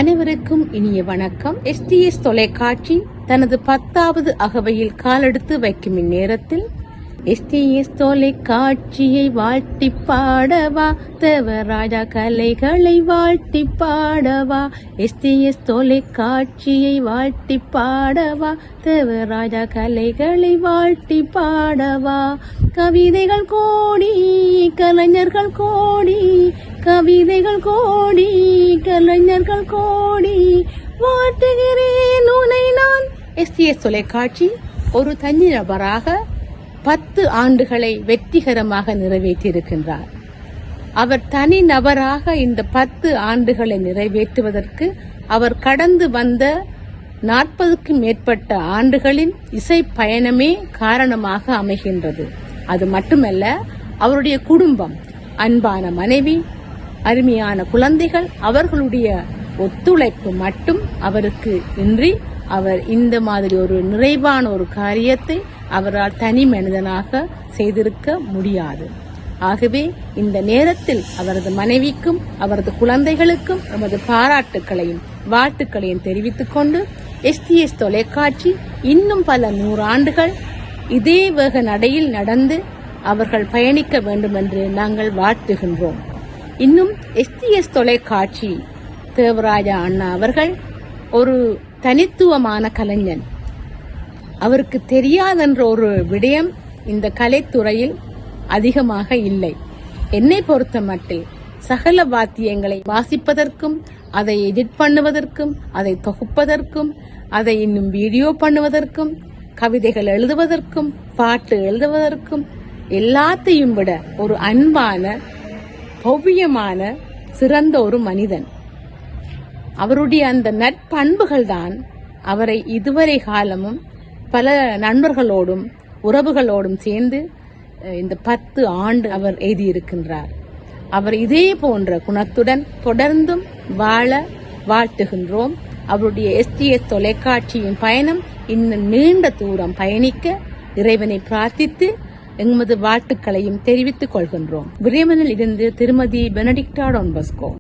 அனைவருக்கும் இனிய வணக்கம். STS தொலைக்காட்சி தனது 10வது அகவையில் காலெடுத்து வைக்கும் இந்நேரத்தில் STS தொலைக்காட்சியை வாழ்த்தி பாடவா, தேவராஜா கலைகளை வாழ்த்தி பாடவா. STS தொலைக்காட்சியை வாழ்த்தி பாடவா, தேவராஜா கலைகளை வாழ்த்தி பாடவா. கவிதைகள் கோடி, கலைஞர்கள் கோடி, கவிதைகள் கோடி, கலைஞர்கள் கோடி, வாழ்த்துகிறேன் உன்னை நான். STS தொலைக்காட்சி ஒரு தனிநபராக 10 ஆண்டுகளை வெற்றிகரமாக நிறைவேற்றியிருக்கின்றார். அவர் தனி நபராக இந்த 10 ஆண்டுகளை நிறைவேற்றுவதற்கு அவர் கடந்து வந்த 40க்கும் மேற்பட்ட ஆண்டுகளின் இசை பயணமே காரணமாக அமைகின்றது. அது மட்டுமல்ல, அவருடைய குடும்பம், அன்பான மனைவி, அருமையான குழந்தைகள், அவர்களுடைய ஒத்துழைப்பு மட்டும் அவருக்கு இன்றி அவர் இந்த மாதிரி ஒரு நிறைவான ஒரு காரியத்தை அவரால் தனி மனிதனாக செய்திருக்க முடியாது. ஆகவே இந்த நேரத்தில் அவரது மனைவிக்கும் அவரது குழந்தைகளுக்கும் நமது பாராட்டுக்களையும் வாழ்த்துக்களையும் தெரிவித்துக் கொண்டு STS தொலைக்காட்சி இன்னும் பல 100 ஆண்டுகள் இதே வேக நடையில் நடந்து அவர்கள் பயணிக்க வேண்டும் என்று நாங்கள் வாழ்த்துகின்றோம். இன்னும் STS தொலைக்காட்சி தேவராஜா அண்ணா அவர்கள் ஒரு தனித்துவமான கலைஞன். அவருக்கு தெரியாதென்ற ஒரு விடயம் இந்த கலைத்துறையில் அதிகமாக இல்லை. என்னை பொறுத்த மட்டில் சகல வாத்தியங்களை வாசிப்பதற்கும், அதை எடிட் பண்ணுவதற்கும், அதை தொகுப்பதற்கும், அதை இன்னும் வீடியோ பண்ணுவதற்கும், கவிதைகள் எழுதுவதற்கும், பாட்டு எழுதுவதற்கும் எல்லாத்தையும் விட ஒரு அன்பான, பவ்யமான, சிறந்த ஒரு மனிதன். அவருடைய அந்த நற்பண்புகள் தான் அவரை இதுவரை காலமும் பல நண்பர்களோடும் உறவுகளோடும் சேர்ந்து இந்த 10 ஆண்டு அவர் எழுதியிருக்கின்றார். அவர் இதே போன்ற குணத்துடன் தொடர்ந்தும் வாழ வாழ்த்துகின்றோம். அவருடைய STS தொலைக்காட்சியின் பயணம் இன்னும் நீண்ட தூரம் பயணிக்க இறைவனை பிரார்த்தித்து எமது வாழ்த்துக்களையும் தெரிவித்துக் கொள்கின்றோம். விரைமனில் இருந்து திருமதி பெனடிக்டா டான் பாஸ்கோ.